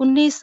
19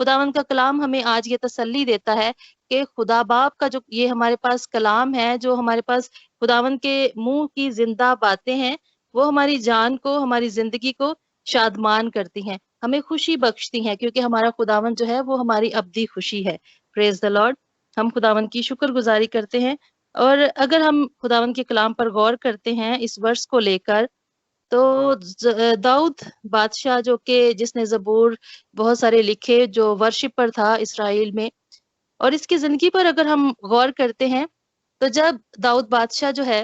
خداوند کا کلام ہمیں آج یہ تسلی دیتا ہے کہ خدا باپ کا جو یہ ہمارے پاس کلام ہے، جو ہمارے پاس خداوند کے منہ کی زندہ باتیں ہیں، وہ ہماری جان کو، ہماری زندگی کو شادمان کرتی ہیں، ہمیں خوشی بخشتی ہیں، کیونکہ ہمارا خداوند جو ہے وہ ہماری ابدی خوشی ہے۔ پریز دا لارڈ۔ ہم خداوند کی شکر گزاری کرتے ہیں، اور اگر ہم خداوند کے کلام پر غور کرتے ہیں اس ورس کو لے کر، تو داؤد بادشاہ جو کہ جس نے زبور بہت سارے لکھے، جو ورشپ پر تھا اسرائیل میں، اور اس کی زندگی پر اگر ہم غور کرتے ہیں، تو جب داؤد بادشاہ جو ہے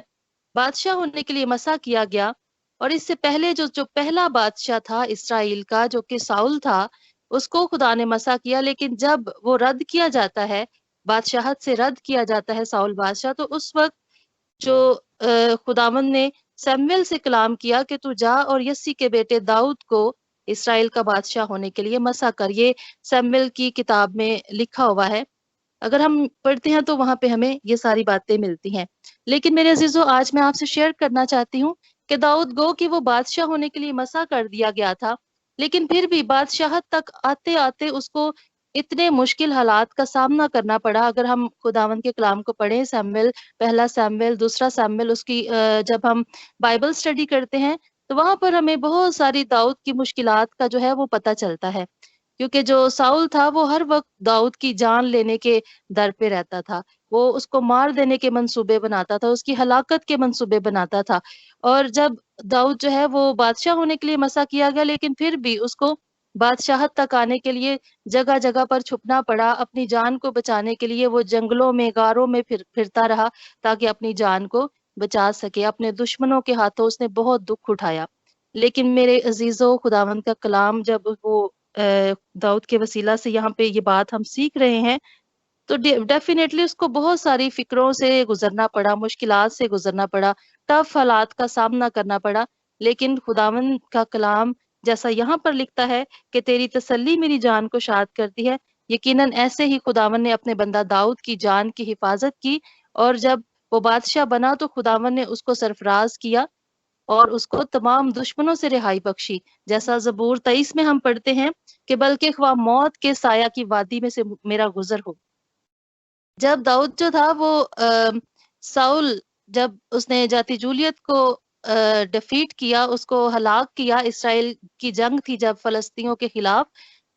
بادشاہ ہونے کے لیے مسا کیا گیا، اور اس سے پہلے جو پہلا بادشاہ تھا اسرائیل کا جو کہ ساؤل تھا، اس کو خدا نے مسا کیا، لیکن جب وہ رد کیا جاتا ہے، بادشاہت سے رد کیا جاتا ہے ساؤل بادشاہ، تو اس وقت جو خداوند نے سیمویل سے کلام کیا کہ تو جا اور یسی کے بیٹے داؤد کو اسرائیل کا بادشاہ ہونے کے لیے مسا کر۔ یہ سیمویل کی کتاب میں لکھا ہوا ہے، اگر ہم پڑھتے ہیں تو وہاں پہ ہمیں یہ ساری باتیں ملتی ہیں۔ لیکن میرے عزیزو، آج میں آپ سے شیئر کرنا چاہتی ہوں کہ داؤد گو کہ وہ بادشاہ ہونے کے لیے مسا کر دیا گیا تھا، لیکن پھر بھی بادشاہت تک آتے آتے اس کو اتنے مشکل حالات کا سامنا کرنا پڑا۔ اگر ہم خداوند کے کلام کو پڑھیں، سیمویل، پہلا سیمویل، دوسرا سیمویل، اس کی جب ہم بائبل سٹڈی کرتے ہیں تو وہاں پر ہمیں بہت ساری داؤد کی مشکلات کا جو ہے وہ پتہ چلتا ہے، کیونکہ جو ساؤل تھا وہ ہر وقت داؤد کی جان لینے کے در پہ رہتا تھا، وہ اس کو مار دینے کے منصوبے بناتا تھا، اس کی ہلاکت کے منصوبے بناتا تھا۔ اور جب داؤد جو ہے وہ بادشاہ ہونے کے لیے مسا کیا گیا، لیکن پھر بھی اس کو بادشاہت تک آنے کے لیے جگہ جگہ پر چھپنا پڑا، اپنی جان کو بچانے کے لیے وہ جنگلوں میں، غاروں میں پھرتا رہا تاکہ اپنی جان کو بچا سکے۔ اپنے دشمنوں کے ہاتھوں اس نے بہت دکھ اٹھایا۔ لیکن میرے عزیزو، خداوند کا کلام جب وہ داؤد کے وسیلہ سے یہاں پہ یہ بات ہم سیکھ رہے ہیں، تو ڈیفینیٹلی اس کو بہت ساری فکروں سے گزرنا پڑا، مشکلات سے گزرنا پڑا، ٹف حالات کا سامنا کرنا پڑا، لیکن خداوند کا کلام جیسا یہاں پر لکھتا ہے کہ تیری تسلی میری جان کو شاد کرتی ہے، یقیناً ایسے ہی خداوند نے اپنے بندہ داؤد کی جان کی حفاظت کی، اور جب وہ بادشاہ بنا تو خداوند نے اس کو سرفراز کیا اور اس کو تمام دشمنوں سے رہائی بخشی، جیسا زبور 23 میں ہم پڑھتے ہیں کہ بلکہ خواہ موت کے سایہ کی وادی میں سے میرا گزر ہو۔ جب داؤد جو تھا وہ ساؤل، جب اس نے جاتی جولیت کو ڈیفیٹ کیا، اس کو ہلاک کیا، اسرائیل کی جنگ تھی جب فلسطینیوں کے خلاف،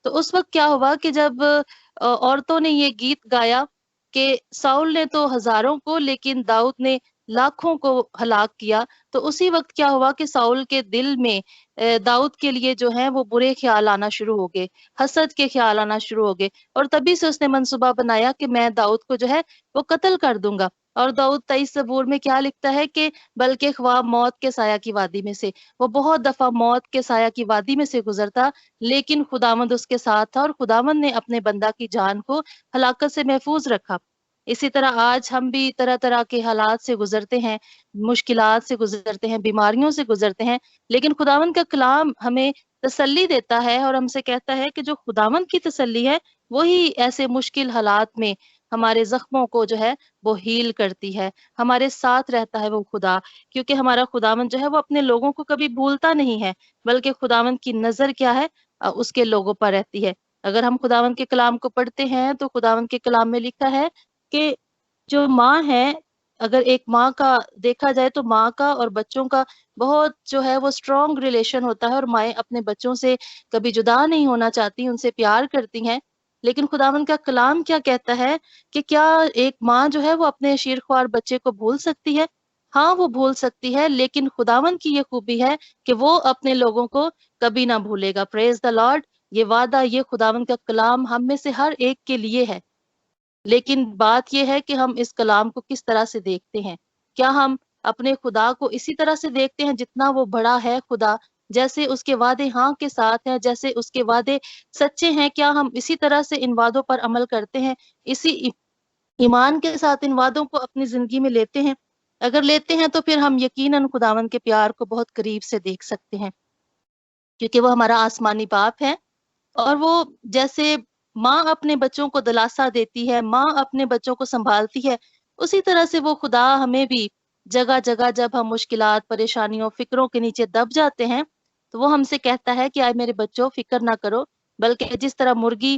تو اس وقت کیا ہوا کہ جب عورتوں نے یہ گیت گایا کہ ساؤل نے تو ہزاروں کو لیکن داؤد نے لاکھوں کو ہلاک کیا، تو اسی وقت کیا ہوا کہ ساؤل کے دل میں داؤد کے لیے جو ہے وہ برے خیال آنا شروع ہو گئے، حسد کے خیال آنا شروع ہو گئے، اور تبھی سے اس نے منصوبہ بنایا کہ میں داؤد کو جو ہے وہ قتل کر دوں گا۔ اور داؤد 23 زبور میں کیا لکھتا ہے کہ بلکہ خواہ موت کے سایہ کی وادی میں سے، وہ بہت دفعہ موت کے سایہ کی وادی میں سے گزرتا، لیکن خداوند اس کے ساتھ تھا، اور خداوند نے اپنے بندہ کی جان کو ہلاکت سے محفوظ رکھا۔ اسی طرح آج ہم بھی طرح طرح کے حالات سے گزرتے ہیں، مشکلات سے گزرتے ہیں، بیماریوں سے گزرتے ہیں، لیکن خداوند کا کلام ہمیں تسلی دیتا ہے اور ہم سے کہتا ہے کہ جو خداوند کی تسلی ہے وہی ایسے مشکل حالات میں ہمارے زخموں کو جو ہے وہ ہیل کرتی ہے، ہمارے ساتھ رہتا ہے وہ خدا، کیونکہ ہمارا خداوند جو ہے وہ اپنے لوگوں کو کبھی بھولتا نہیں ہے، بلکہ خداوند کی نظر کیا ہے؟ اس کے لوگوں پر رہتی ہے۔ اگر ہم خداوند کے کلام کو پڑھتے ہیں تو خداوند کے کلام میں لکھا ہے کہ جو ماں ہے، اگر ایک ماں کا دیکھا جائے تو ماں کا اور بچوں کا بہت جو ہے وہ اسٹرانگ ریلیشن ہوتا ہے، اور مائیں اپنے بچوں سے کبھی جدا نہیں ہونا چاہتی، ان سے پیار کرتی ہیں۔ لیکن خداوند کا کلام کیا کہتا ہے کہ کیا ایک ماں جو ہے وہ اپنے شیرخوار بچے کو بھول سکتی ہے؟ ہاں، وہ بھول سکتی ہے، لیکن خداوند کی یہ خوبی ہے کہ وہ اپنے لوگوں کو کبھی نہ بھولے گا۔ پریز دا لارڈ۔ یہ وعدہ، یہ خداوند کا کلام ہم میں سے ہر ایک کے لیے ہے، لیکن بات یہ ہے کہ ہم اس کلام کو کس طرح سے دیکھتے ہیں۔ کیا ہم اپنے خدا کو اسی طرح سے دیکھتے ہیں جتنا وہ بڑا ہے خدا، جیسے اس کے وعدے ہاں کے ساتھ ہیں، جیسے اس کے وعدے سچے ہیں؟ کیا ہم اسی طرح سے ان وعدوں پر عمل کرتے ہیں، اسی ایمان کے ساتھ ان وعدوں کو اپنی زندگی میں لیتے ہیں؟ اگر لیتے ہیں تو پھر ہم یقیناً خداوند کے پیار کو بہت قریب سے دیکھ سکتے ہیں، کیونکہ وہ ہمارا آسمانی باپ ہے، اور وہ جیسے ماں اپنے بچوں کو دلاسا دیتی ہے، ماں اپنے بچوں کو سنبھالتی ہے، اسی طرح سے وہ خدا ہمیں بھی جگہ جگہ جب ہم مشکلات، پریشانیوں، فکروں کے نیچے دب جاتے ہیں تو وہ ہم سے کہتا ہے کہ آئے میرے بچوں، فکر نہ کرو، بلکہ جس طرح مرغی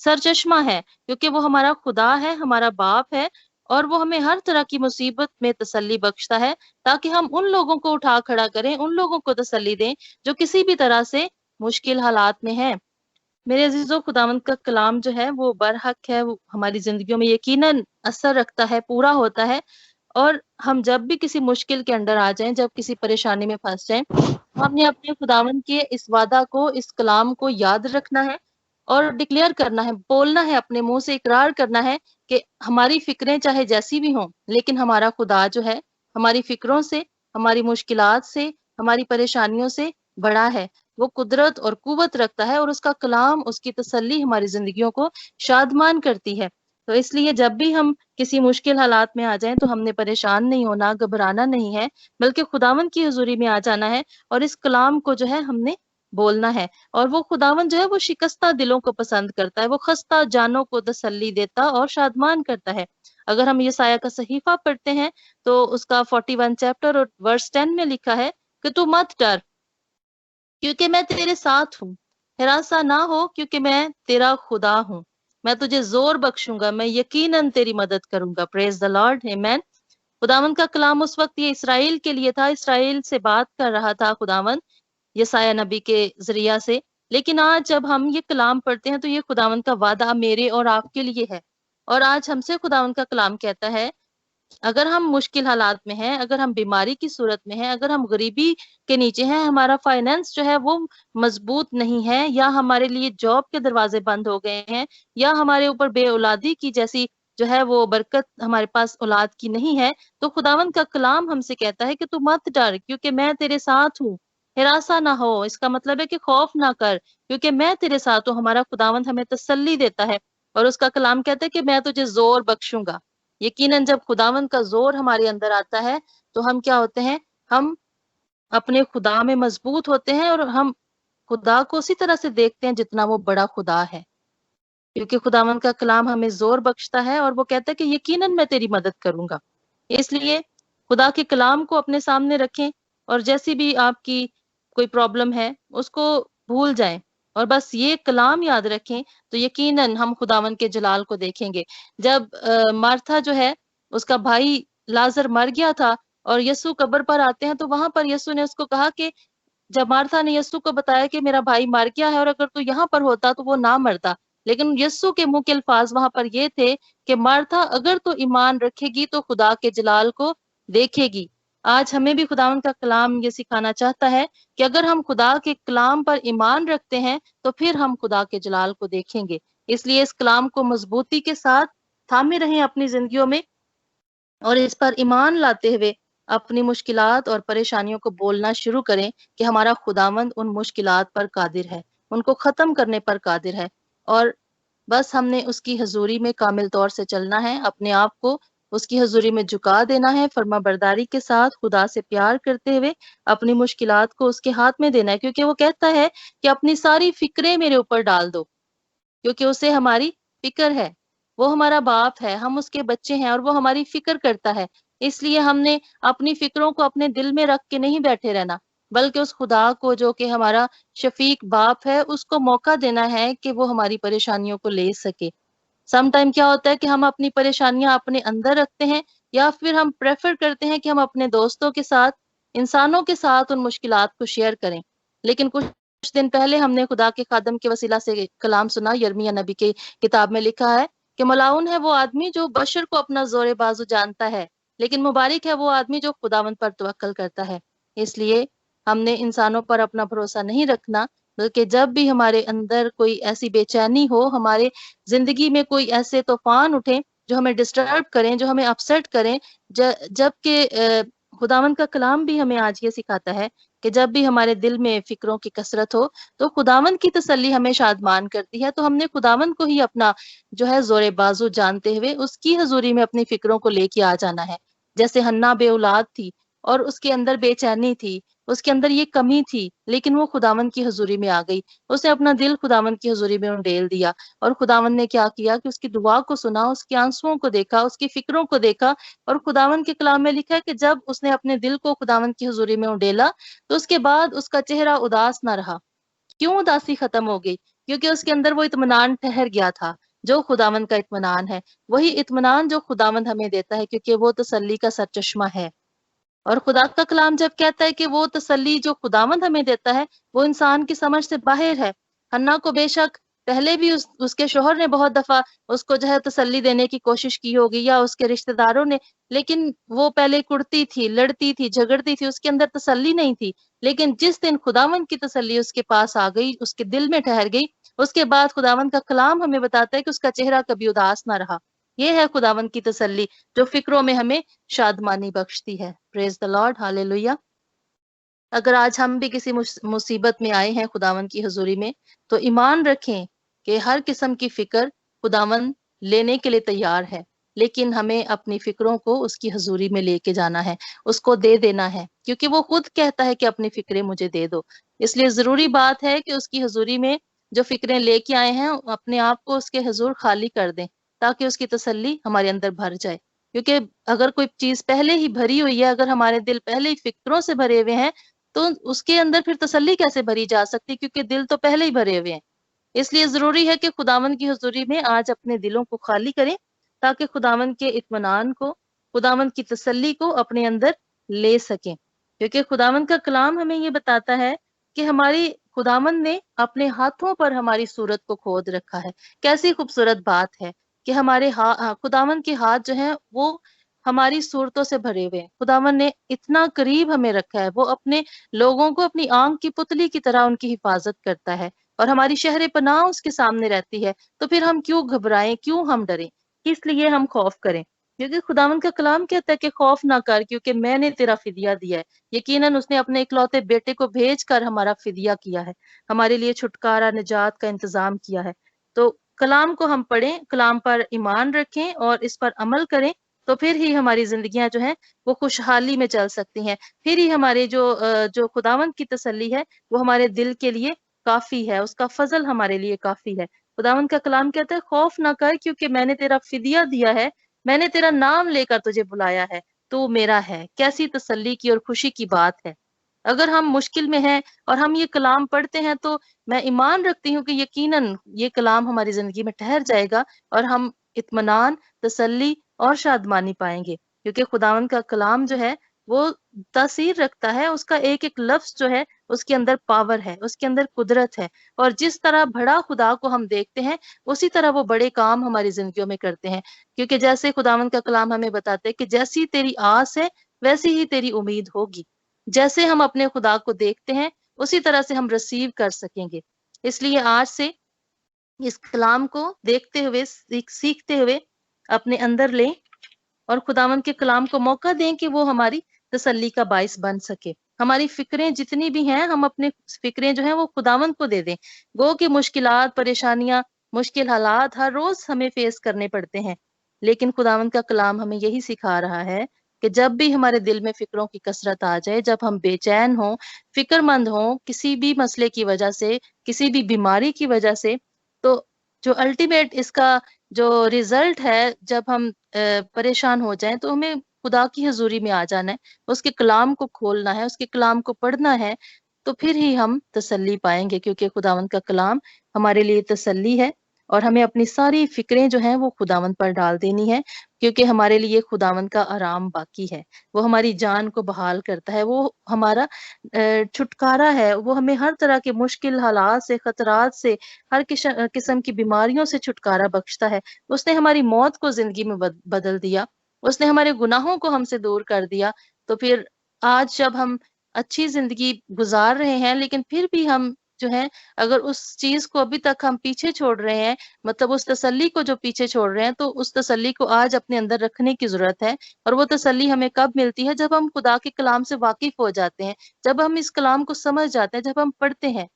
سرچشمہ ہے، کیونکہ وہ ہمارا خدا ہے، ہمارا باپ ہے، اور وہ ہمیں ہر طرح کی مصیبت میں تسلی بخشتا ہے، تاکہ ہم ان لوگوں کو اٹھا کھڑا کریں، ان لوگوں کو تسلی دیں جو کسی بھی طرح سے مشکل حالات میں ہیں۔ میرے عزیزو، خداوند کا کلام جو ہے وہ برحق ہے، وہ ہماری زندگیوں میں یقیناً اثر رکھتا ہے، پورا ہوتا ہے، اور ہم جب بھی کسی مشکل کے اندر آ جائیں، جب کسی پریشانی میں پھنس جائیں، ہم نے اپنے خداوند کے اس وعدہ کو، اس کلام کو یاد رکھنا ہے اور ڈکلیئر کرنا ہے، بولنا ہے، اپنے منہ سے اقرار کرنا ہے کہ ہماری فکریں چاہے جیسی بھی ہوں، لیکن ہمارا خدا جو ہے ہماری فکروں سے، ہماری مشکلات سے، ہماری پریشانیوں سے بڑا ہے۔ وہ قدرت اور قوت رکھتا ہے، اور اس کا کلام، اس کی تسلی ہماری زندگیوں کو شادمان کرتی ہے۔ تو اس لیے جب بھی ہم کسی مشکل حالات میں آ جائیں تو ہم نے پریشان نہیں ہونا، گھبرانا نہیں ہے، بلکہ خداوند کی حضوری میں آ جانا ہے، اور اس کلام کو جو ہے ہم نے بولنا ہے۔ اور وہ خداوند جو ہے وہ شکستہ دلوں کو پسند کرتا ہے، وہ خستہ جانوں کو تسلی دیتا اور شادمان کرتا ہے۔ اگر ہم یسایہ کا صحیفہ پڑھتے ہیں تو اس کا 41 چیپٹر اور ورس 10 میں لکھا ہے کہ تو مت ڈر، کیونکہ میں تیرے ساتھ ہوں، ہراساں نہ ہو، کیونکہ میں تیرا خدا ہوں، میں تجھے زور بخشوں گا، میں یقیناً تیری مدد کروں گا۔ پریز دا لارڈ، آمین۔ خداوند کا کلام اس وقت یہ اسرائیل کے لیے تھا، اسرائیل سے بات کر رہا تھا خداوند یسایہ نبی کے ذریعہ سے، لیکن آج جب ہم یہ کلام پڑھتے ہیں تو یہ خداوند کا وعدہ میرے اور آپ کے لیے ہے، اور آج ہم سے خداوند کا کلام کہتا ہے، اگر ہم مشکل حالات میں ہیں، اگر ہم بیماری کی صورت میں ہیں، اگر ہم غریبی کے نیچے ہیں، ہمارا فائنینس جو ہے وہ مضبوط نہیں ہے، یا ہمارے لیے جاب کے دروازے بند ہو گئے ہیں، یا ہمارے اوپر بے اولادی کی جیسی جو ہے وہ برکت ہمارے پاس اولاد کی نہیں ہے، تو خداوند کا کلام ہم سے کہتا ہے کہ تو مت ڈر، کیونکہ میں تیرے ساتھ ہوں، ہراساں نہ ہو۔ اس کا مطلب ہے کہ خوف نہ کر، کیونکہ میں تیرے ساتھ ہوں۔ ہمارا خداوند ہمیں تسلی دیتا ہے، اور اس کا کلام کہتا ہے کہ میں تجھے زور بخشوں گا۔ یقیناً جب خداوند کا زور ہمارے اندر آتا ہے تو ہم کیا ہوتے ہیں؟ ہم اپنے خدا میں مضبوط ہوتے ہیں، اور ہم خدا کو اسی طرح سے دیکھتے ہیں جتنا وہ بڑا خدا ہے، کیونکہ خداوند کا کلام ہمیں زور بخشتا ہے، اور وہ کہتا ہے کہ یقیناً میں تیری مدد کروں گا۔ اس لیے خدا کے کلام کو اپنے سامنے رکھیں، اور جیسی بھی آپ کی کوئی پرابلم ہے اس کو بھول جائیں، اور بس یہ کلام یاد رکھیں، تو یقیناً ہم خداوند کے جلال کو دیکھیں گے۔ جب مارتھا جو ہے، اس کا بھائی لازر مر گیا تھا، اور یسوع قبر پر آتے ہیں، تو وہاں پر یسوع نے اس کو کہا کہ جب مارتھا نے یسوع کو بتایا کہ میرا بھائی مر گیا ہے، اور اگر تو یہاں پر ہوتا تو وہ نہ مرتا، لیکن یسوع کے منہ کے الفاظ وہاں پر یہ تھے کہ مارتھا اگر تو ایمان رکھے گی تو خدا کے جلال کو دیکھے گی۔ آج ہمیں بھی خداوند کا کلام یہ سکھانا چاہتا ہے کہ اگر ہم خدا کے کلام پر ایمان رکھتے ہیں تو پھر ہم خدا کے جلال کو دیکھیں گے۔ اس لیے اس کلام کو مضبوطی کے ساتھ تھامے رہیں اپنی زندگیوں میں، اور اس پر ایمان لاتے ہوئے اپنی مشکلات اور پریشانیوں کو بولنا شروع کریں کہ ہمارا خداوند ان مشکلات پر قادر ہے، ان کو ختم کرنے پر قادر ہے، اور بس ہم نے اس کی حضوری میں کامل طور سے چلنا ہے، اپنے آپ کو اس کی حضوری میں جھکا دینا ہے، فرما برداری کے ساتھ خدا سے پیار کرتے ہوئے اپنی مشکلات کو اس کے ہاتھ میں دینا ہے، کیونکہ وہ کہتا ہے کہ اپنی ساری فکریں میرے اوپر ڈال دو، کیونکہ اسے ہماری فکر ہے، وہ ہمارا باپ ہے، ہم اس کے بچے ہیں، اور وہ ہماری فکر کرتا ہے۔ اس لیے ہم نے اپنی فکروں کو اپنے دل میں رکھ کے نہیں بیٹھے رہنا، بلکہ اس خدا کو جو کہ ہمارا شفیق باپ ہے، اس کو موقع دینا ہے کہ وہ ہماری پریشانیوں کو لے سکے۔ سم ٹائم کیا ہوتا ہے کہ ہم اپنی پریشانیاں اپنے اندر رکھتے ہیں، یا پھر ہم پریفر کرتے ہیں کہ ہم اپنے دوستوں کے ساتھ، انسانوں کے ساتھ ان مشکلات کو شیئر کریں۔ لیکن کچھ دن پہلے ہم نے خدا کے خادم کے وسیلہ سے کلام سنا، یرمیہ نبی کے کتاب میں لکھا ہے کہ ملعون ہے وہ آدمی جو بشر کو اپنا زور بازو جانتا ہے، لیکن مبارک ہے وہ آدمی جو خداوند پر توکل کرتا ہے۔ اس لیے ہم نے انسانوں پر اپنا بھروسہ نہیں رکھنا، بلکہ جب بھی ہمارے اندر کوئی ایسی بے چینی ہو، ہمارے زندگی میں کوئی ایسے طوفان اٹھیں جو ہمیں ڈسٹرب کریں، جو ہمیں اپسیٹ کریں، جبکہ خداوند کا کلام بھی ہمیں آج یہ سکھاتا ہے کہ جب بھی ہمارے دل میں فکروں کی کثرت ہو تو خداوند کی تسلی ہمیں شادمان کرتی ہے، تو ہم نے خداوند کو ہی اپنا جو ہے زور بازو جانتے ہوئے اس کی حضوری میں اپنی فکروں کو لے کے آ جانا ہے۔ جیسے حنا بے اولاد تھی، اور اس کے اندر بے چینی تھی، اس کے اندر یہ کمی تھی، لیکن وہ خداوند کی حضوری میں آ گئی، اس نے اپنا دل خداوند کی حضوری میں انڈیل دیا، اور خداوند نے کیا کیا کہ اس کی دعا کو سنا، اس کے آنسوؤں کو دیکھا، اس کی فکروں کو دیکھا، اور خداوند کے کلام میں لکھا ہے کہ جب اس نے اپنے دل کو خداوند کی حضوری میں انڈیلا تو اس کے بعد اس کا چہرہ اداس نہ رہا۔ کیوں اداسی ختم ہو گئی؟ کیونکہ اس کے اندر وہ اطمینان ٹھہر گیا تھا جو خداوند کا اطمینان ہے، وہی اطمینان جو خداوند ہمیں دیتا ہے، کیونکہ وہ تسلی کا سرچشمہ ہے۔ اور خدا کا کلام جب کہتا ہے کہ وہ تسلی جو خداوند ہمیں دیتا ہے وہ انسان کی سمجھ سے باہر ہے۔ حنا کو بے شک پہلے بھی اس کے شوہر نے بہت دفعہ اس کو جو ہے تسلی دینے کی کوشش کی ہوگی، یا اس کے رشتہ داروں نے، لیکن وہ پہلے کڑتی تھی، لڑتی تھی، جھگڑتی تھی، اس کے اندر تسلی نہیں تھی۔ لیکن جس دن خداوند کی تسلی اس کے پاس آ گئی، اس کے دل میں ٹھہر گئی، اس کے بعد خداوند کا کلام ہمیں بتاتا ہے کہ اس کا چہرہ کبھی اداس نہ رہا۔ یہ ہے خداوند کی تسلی جو فکروں میں ہمیں شادمانی بخشتی ہے۔ پریز دا لارڈ، ہالےلویا۔ اگر آج ہم بھی کسی مصیبت میں آئے ہیں خداوند کی حضوری میں، تو ایمان رکھیں کہ ہر قسم کی فکر خداوند لینے کے لیے تیار ہے، لیکن ہمیں اپنی فکروں کو اس کی حضوری میں لے کے جانا ہے، اس کو دے دینا ہے، کیونکہ وہ خود کہتا ہے کہ اپنی فکریں مجھے دے دو۔ اس لیے ضروری بات ہے کہ اس کی حضوری میں جو فکریں لے کے آئے ہیں اپنے آپ کو اس کے حضور خالی کر دیں، تاکہ اس کی تسلی ہمارے اندر بھر جائے۔ کیونکہ اگر کوئی چیز پہلے ہی بھری ہوئی ہے، اگر ہمارے دل پہلے ہی فکروں سے بھرے ہوئے ہیں، تو اس کے اندر پھر تسلی کیسے بھری جا سکتی، کیونکہ دل تو پہلے ہی بھرے ہوئے ہیں۔ اس لیے ضروری ہے کہ خداوند کی حضوری میں آج اپنے دلوں کو خالی کریں، تاکہ خداوند کے اطمینان کو، خداوند کی تسلی کو اپنے اندر لے سکیں۔ کیونکہ خداوند کا کلام ہمیں یہ بتاتا ہے کہ ہماری خداوند نے اپنے ہاتھوں پر ہماری صورت کو کھود رکھا ہے۔ کیسی خوبصورت بات ہے کہ ہمارے خداوند کے ہاتھ جو ہیں وہ ہماری صورتوں سے بھرے ہوئے ہیں۔ خداوند نے اتنا قریب ہمیں رکھا ہے، وہ اپنے لوگوں کو اپنی آنکھ کی پتلی کی طرح ان کی حفاظت کرتا ہے، اور ہماری شہر پناہ اس کے سامنے رہتی ہے۔ تو پھر ہم کیوں گھبرائیں، کیوں ہم ڈریں، کس لیے ہم خوف کریں؟ کیونکہ خداوند کا کلام کہتا ہے کہ خوف نہ کر، کیونکہ میں نے تیرا فدیہ دیا ہے۔ یقیناً اس نے اپنے اکلوتے بیٹے کو بھیج کر ہمارا فدیہ کیا ہے، ہمارے لیے چھٹکارا، نجات کا انتظام کیا ہے۔ تو کلام کو ہم پڑھیں، کلام پر ایمان رکھیں اور اس پر عمل کریں، تو پھر ہی ہماری زندگیاں جو ہیں وہ خوشحالی میں چل سکتی ہیں۔ پھر ہی ہمارے جو خداوند کی تسلی ہے وہ ہمارے دل کے لیے کافی ہے، اس کا فضل ہمارے لیے کافی ہے۔ خداوند کا کلام کہتا ہے خوف نہ کر، کیونکہ میں نے تیرا فدیہ دیا ہے، میں نے تیرا نام لے کر تجھے بلایا ہے، تو میرا ہے۔ کیسی تسلی کی اور خوشی کی بات ہے۔ اگر ہم مشکل میں ہیں اور ہم یہ کلام پڑھتے ہیں، تو میں ایمان رکھتی ہوں کہ یقیناً یہ کلام ہماری زندگی میں ٹھہر جائے گا، اور ہم اطمینان، تسلی اور شادمانی پائیں گے، کیونکہ خداوند کا کلام جو ہے وہ تاثیر رکھتا ہے۔ اس کا ایک ایک لفظ جو ہے اس کے اندر پاور ہے، اس کے اندر قدرت ہے، اور جس طرح بڑا خدا کو ہم دیکھتے ہیں اسی طرح وہ بڑے کام ہماری زندگیوں میں کرتے ہیں۔ کیونکہ جیسے خداوند کا کلام ہمیں بتاتا ہے کہ جیسی تیری آس ہے ویسی ہی تیری امید ہوگی۔ جیسے ہم اپنے خدا کو دیکھتے ہیں اسی طرح سے ہم ریسیو کر سکیں گے۔ اس لیے آج سے اس کلام کو دیکھتے ہوئے، سیکھتے ہوئے اپنے اندر لیں، اور خداوند کے کلام کو موقع دیں کہ وہ ہماری تسلی کا باعث بن سکے۔ ہماری فکریں جتنی بھی ہیں، ہم اپنے فکریں جو ہیں وہ خداوند کو دے دیں۔ گو کہ مشکلات، پریشانیاں، مشکل حالات ہر روز ہمیں فیس کرنے پڑتے ہیں، لیکن خداوند کا کلام ہمیں یہی سکھا رہا ہے کہ جب بھی ہمارے دل میں فکروں کی کثرت آ جائے، جب ہم بے چین ہوں، فکر مند ہوں کسی بھی مسئلے کی وجہ سے، کسی بھی بیماری کی وجہ سے، تو جو الٹیمیٹ اس کا جو ریزلٹ ہے، جب ہم پریشان ہو جائیں، تو ہمیں خدا کی حضوری میں آ جانا ہے، اس کے کلام کو کھولنا ہے، اس کے کلام کو پڑھنا ہے، تو پھر ہی ہم تسلی پائیں گے، کیونکہ خداوند کا کلام ہمارے لیے تسلی ہے۔ اور ہمیں اپنی ساری فکریں جو ہیں وہ خداوند پر ڈال دینی ہے، کیونکہ ہمارے لیے خداوند کا آرام باقی ہے۔ وہ ہماری جان کو بحال کرتا ہے، وہ ہمارا چھٹکارا ہے، وہ ہمیں ہر طرح کے مشکل حالات سے، خطرات سے، ہر قسم کی بیماریوں سے چھٹکارا بخشتا ہے۔ اس نے ہماری موت کو زندگی میں بدل دیا، اس نے ہمارے گناہوں کو ہم سے دور کر دیا۔ تو پھر آج جب ہم اچھی زندگی گزار رہے ہیں، لیکن پھر بھی ہم جو ہے اگر اس چیز کو ابھی تک ہم پیچھے چھوڑ رہے ہیں، مطلب اس تسلی کو جو پیچھے چھوڑ رہے ہیں، تو اس تسلی کو آج اپنے اندر رکھنے کی ضرورت ہے۔ اور وہ تسلی ہمیں کب ملتی ہے؟ جب ہم خدا کے کلام سے واقف ہو جاتے ہیں، جب ہم اس کلام کو سمجھ جاتے ہیں، جب ہم پڑھتے ہیں،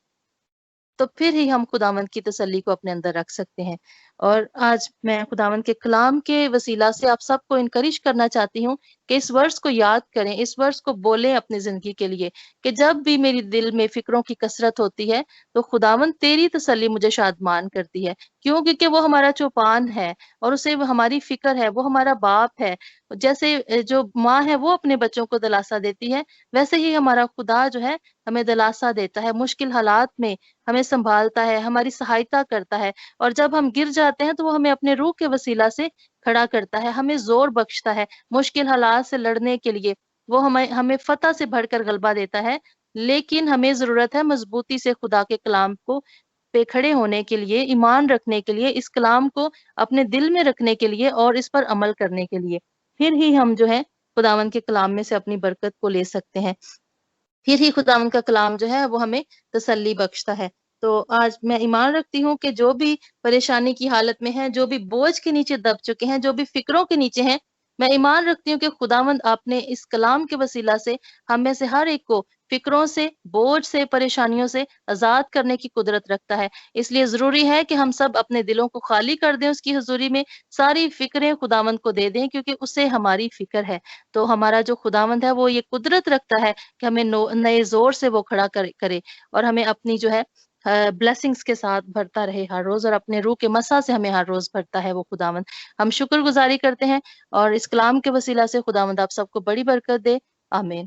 تو پھر ہی ہم خداوند کی تسلی کو اپنے اندر رکھ سکتے ہیں۔ اور آج میں خداوند کے کلام کے وسیلہ سے آپ سب کو انکریج کرنا چاہتی ہوں کہ اس ورس کو یاد کریں، اس ورس کو بولیں اپنی زندگی کے لیے، کہ جب بھی میری دل میں فکروں کی کثرت ہوتی ہے، تو خداوند تیری تسلی مجھے شادمان کرتی ہے۔ کیوں؟ کیونکہ وہ ہمارا چوپان ہے، اور اسے وہ ہماری فکر ہے، وہ ہمارا باپ ہے۔ جیسے جو ماں ہے وہ اپنے بچوں کو دلاسا دیتی ہے، ویسے ہی ہمارا خدا جو ہے ہمیں دلاسا دیتا ہے۔ مشکل حالات میں ہمیں سنبھالتا ہے، ہماری سہایتا کرتا ہے، اور جب ہم گر جاتے ہیں تو وہ ہمیں اپنے روح کے وسیلہ سے کھڑا کرتا ہے، ہمیں زور بخشتا ہے مشکل حالات سے لڑنے کے لیے، وہ ہمیں فتح سے بڑھ کر غلبہ دیتا ہے۔ لیکن ہمیں ضرورت ہے مضبوطی سے خدا کے کلام کو پہ کھڑے ہونے کے لیے، ایمان رکھنے کے لیے، اس کلام کو اپنے دل میں رکھنے کے لیے اور اس پر عمل کرنے کے لیے، پھر ہی ہم جو ہے خداوند کے کلام میں سے اپنی برکت کو لے سکتے ہیں، پھر ہی خداوند کا کلام جو ہے وہ ہمیں تسلی بخشتا ہے۔ تو آج میں ایمان رکھتی ہوں کہ جو بھی پریشانی کی حالت میں ہیں، جو بھی بوجھ کے نیچے دب چکے ہیں، جو بھی فکروں کے نیچے ہیں، میں ایمان رکھتی ہوں کہ خداوند اپنے اس کلام کے وسیلہ سے ہم میں سے ہر ایک کو فکروں سے، بوجھ سے، پریشانیوں سے آزاد کرنے کی قدرت رکھتا ہے۔ اس لیے ضروری ہے کہ ہم سب اپنے دلوں کو خالی کر دیں اس کی حضوری میں، ساری فکریں خداوند کو دے دیں، کیونکہ اسے ہماری فکر ہے۔ تو ہمارا جو خداوند ہے وہ یہ قدرت رکھتا ہے کہ ہمیں نئے زور سے وہ کھڑا کرے اور ہمیں اپنی جو ہے بلیسنگز کے ساتھ بھرتا رہے ہر روز، اور اپنے روح کے مسا سے ہمیں ہر روز بھرتا ہے وہ خداوند۔ ہم شکر گزاری کرتے ہیں اور اس کلام کے وسیلہ سے خداوند آپ سب کو بڑی برکت دے، آمین۔